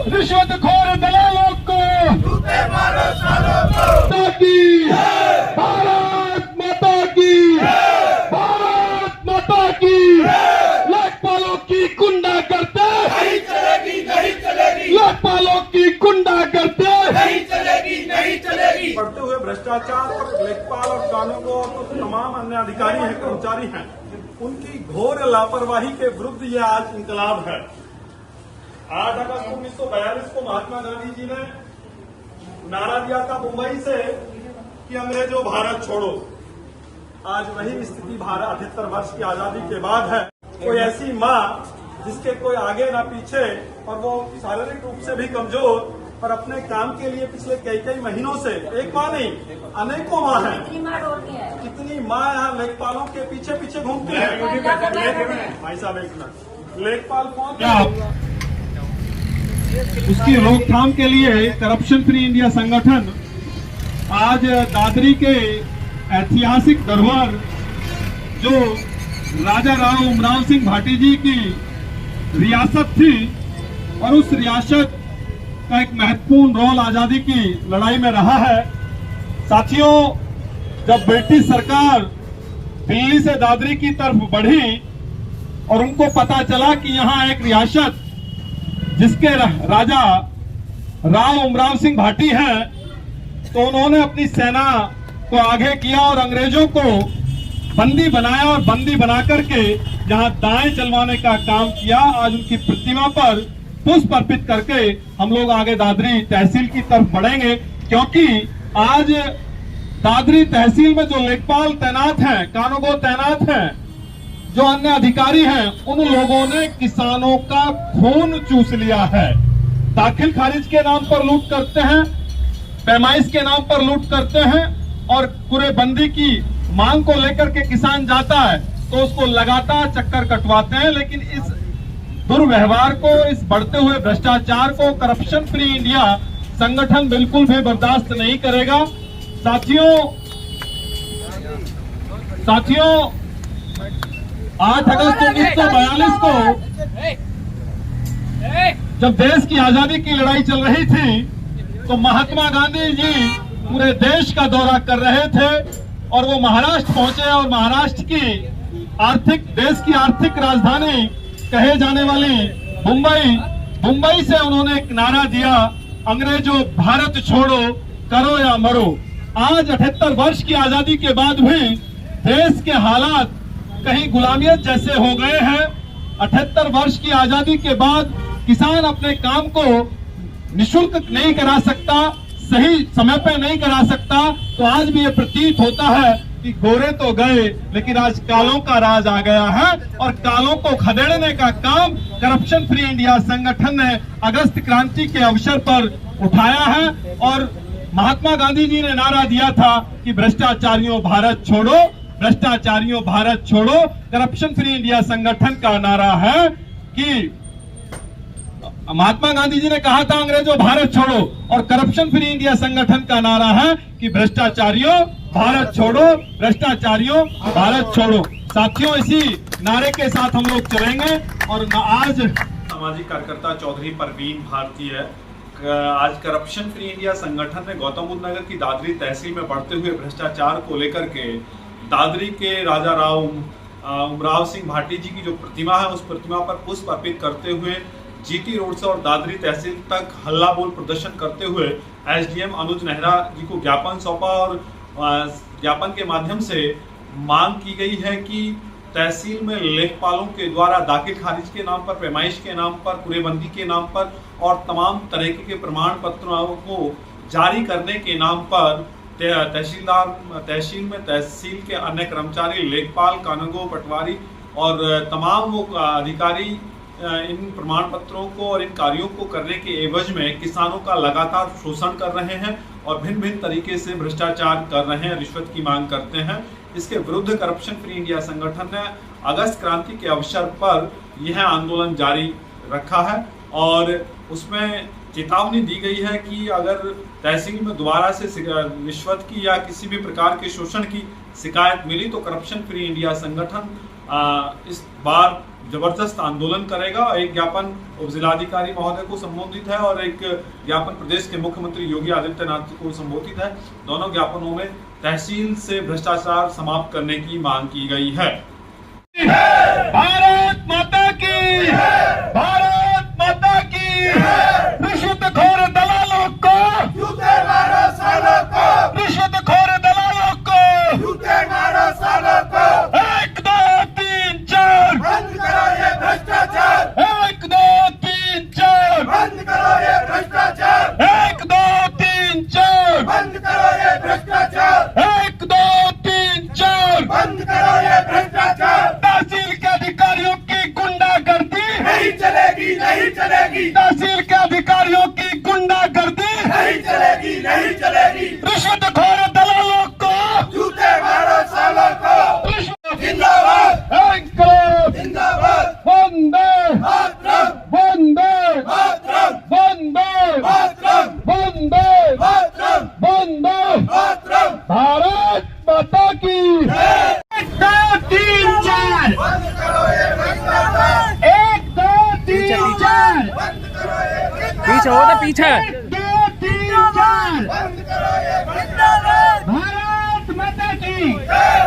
रिश्वतखोर दलालों को जूते मारो सालों को। भारत माता की, भारत माता की। लेखपालों की गुंडा करते नहीं चलेगी, नहीं चलेगी, लेखपालों की गुंडा करते नहीं चलेगी, नहीं चलेगी। बढ़ते हुए भ्रष्टाचार पर लेखपाल और कानूनगो और तमाम अन्य अधिकारी हैं, कर्मचारी हैं, उनकी घोर लापरवाही के विरुद्ध यह आज इंकलाब है। 8 अगस्त 1942 को महात्मा गांधी जी ने नारा दिया था मुंबई से कि अंग्रेजों भारत छोड़ो। आज वही स्थिति भारत 78 वर्ष की आजादी के बाद है। कोई ऐसी माँ जिसके कोई आगे ना पीछे और वो शारीरिक रूप से भी कमजोर पर अपने काम के लिए पिछले कई महीनों से, एक माँ नहीं अनेकों माँ हैं, कितनी माँ यहाँ लेखपालों के पीछे पीछे घूमती है। भाई साहब एक मिनट, लेखपाल कौन है? उसकी रोकथाम के लिए करप्शन फ्री इंडिया संगठन आज दादरी के ऐतिहासिक धरोहर जो राजा राव उमराव सिंह भाटी जी की रियासत थी और उस रियासत का एक महत्वपूर्ण रोल आजादी की लड़ाई में रहा है। साथियों, जब ब्रिटिश सरकार दिल्ली से दादरी की तरफ बढ़ी और उनको पता चला कि यहाँ एक रियासत जिसके राजा राव उमराव सिंह भाटी हैं, तो उन्होंने अपनी सेना को आगे किया और अंग्रेजों को बंदी बनाया और बंदी बना करके जहां दाएं चलवाने का काम किया। आज उनकी प्रतिमा पर पुष्प अर्पित करके हम लोग आगे दादरी तहसील की तरफ बढ़ेंगे, क्योंकि आज दादरी तहसील में जो लेखपाल तैनात हैं, कानूनगो तैनात हैं, जो अन्य अधिकारी हैं, उन लोगों ने किसानों का खून चूस लिया है। दाखिल खारिज के नाम पर लूट करते हैं, पैमाइश के नाम पर लूट करते हैं और कुरेबंदी की मांग को लेकर के किसान जाता है तो उसको लगातार चक्कर कटवाते हैं। लेकिन इस दुर्व्यवहार को, इस बढ़ते हुए भ्रष्टाचार को करप्शन फ्री इंडिया संगठन बिल्कुल भी बर्दाश्त नहीं करेगा। साथियों 8 अगस्त 1942 को जब देश की आजादी की लड़ाई चल रही थी तो महात्मा गांधी जी पूरे देश का दौरा कर रहे थे और वो महाराष्ट्र पहुंचे और महाराष्ट्र की देश की आर्थिक राजधानी कहे जाने वाली मुंबई से उन्होंने एक नारा दिया, अंग्रेजों भारत छोड़ो, करो या मरो। आज 78 वर्ष की आजादी के बाद भी देश के हालात कहीं गुलामियत जैसे हो गए हैं। 78 वर्ष की आजादी के बाद किसान अपने काम को निःशुल्क नहीं करा सकता, सही समय पे नहीं करा सकता। तो आज भी ये प्रतीत होता है कि गोरे तो गए लेकिन आज कालों का राज आ गया है और कालों को खदेड़ने का काम करप्शन फ्री इंडिया संगठन ने अगस्त क्रांति के अवसर पर उठाया है। और महात्मा गांधी जी ने नारा दिया था कि भ्रष्टाचारियों भारत छोड़ो, भ्रष्टाचारियों भारत छोड़ो। करप्शन फ्री इंडिया संगठन का नारा है कि महात्मा गांधी जी ने कहा था अंग्रेजों भारत छोड़ो और करप्शन फ्री इंडिया संगठन का नारा है कि भ्रष्टाचारियों भारत छोड़ो, भ्रष्टाचारियों भारत छोड़ो। साथियों, इसी नारे के साथ हम लोग चलेंगे। और आज सामाजिक कार्यकर्ता चौधरी परवीन भारती है। आज करप्शन फ्री इंडिया संगठन ने गौतम बुद्ध नगर की दादरी तहसील में बढ़ते हुए भ्रष्टाचार को लेकर के दादरी के राजा राव उमराव सिंह भाटी जी की जो प्रतिमा है उस प्रतिमा पर पुष्प अर्पित करते हुए जीटी रोड से और दादरी तहसील तक हल्ला बोल प्रदर्शन करते हुए एसडीएम अनुज नेहरा जी को ज्ञापन सौंपा और ज्ञापन के माध्यम से मांग की गई है कि तहसील में लेखपालों के द्वारा दाखिल खारिज के नाम पर, पैमाइश के नाम पर, कुरेबंदी के नाम पर और तमाम तरह के प्रमाण पत्रों को जारी करने के नाम पर तहसील में तहसील के अन्य कर्मचारी, लेखपाल, कानूनगो, पटवारी और तमाम वो अधिकारी इन प्रमाण पत्रों को और इन कार्यों को करने के एवज में किसानों का लगातार शोषण कर रहे हैं और भिन्न भिन्न तरीके से भ्रष्टाचार कर रहे हैं, रिश्वत की मांग करते हैं। इसके विरुद्ध करप्शन फ्री इंडिया संगठन ने अगस्त क्रांति के अवसर पर यह आंदोलन जारी रखा है और उसमें चेतावनी दी गई है कि अगर तहसील में दोबारा से रिश्वत की या किसी भी प्रकार के शोषण की शिकायत मिली तो करप्शन फ्री इंडिया संगठन इस बार जबरदस्त आंदोलन करेगा। एक ज्ञापन उप जिलाधिकारी महोदय को संबोधित है और एक ज्ञापन प्रदेश के मुख्यमंत्री योगी आदित्यनाथ को संबोधित है। दोनों ज्ञापनों में तहसील से भ्रष्टाचार समाप्त करने की मांग की गई है। भारत माता की, भारत माता की, रिश्वतखोर दलालों को, जूते मारो सालों को, रिश्वतखोर दलालों को, जूते मारो सालों को, 1 2 3 4, बंद करो ये भ्रष्टाचार, 1 2 3 4, बंद करो ये भ्रष्टाचार, 1 2 3 4, बंद करो ये भ्रष्टाचार, 1 2 3 4, बंद करो ये भ्रष्टाचार। तहसील के अधिकारियों की गुंडागर्दी, नहीं चलेगी, नहीं चलेगी, तहसील के अधिकारियों की गुंडागर्दी, नहीं चलेगी, नहीं चलेगी, रिश्वतखोर दलालों को, जूते मारो सालों को, जिंदाबाद, इंकलाब जिंदाबाद, वंदे मातरम, वंदे मातरम, वंदे मातरम, वंदे मातरम, वंदे मातरम, भारत माता की। 1 2 3 4, बंद करो ये भ्रष्टाचार, 1 2 3 4, बंद करो ये भ्रष्टाचार, पीछे हो तो पीछे 1 2 3 4, बंद करो ये भ्रष्टाचार, भारत माता की। जय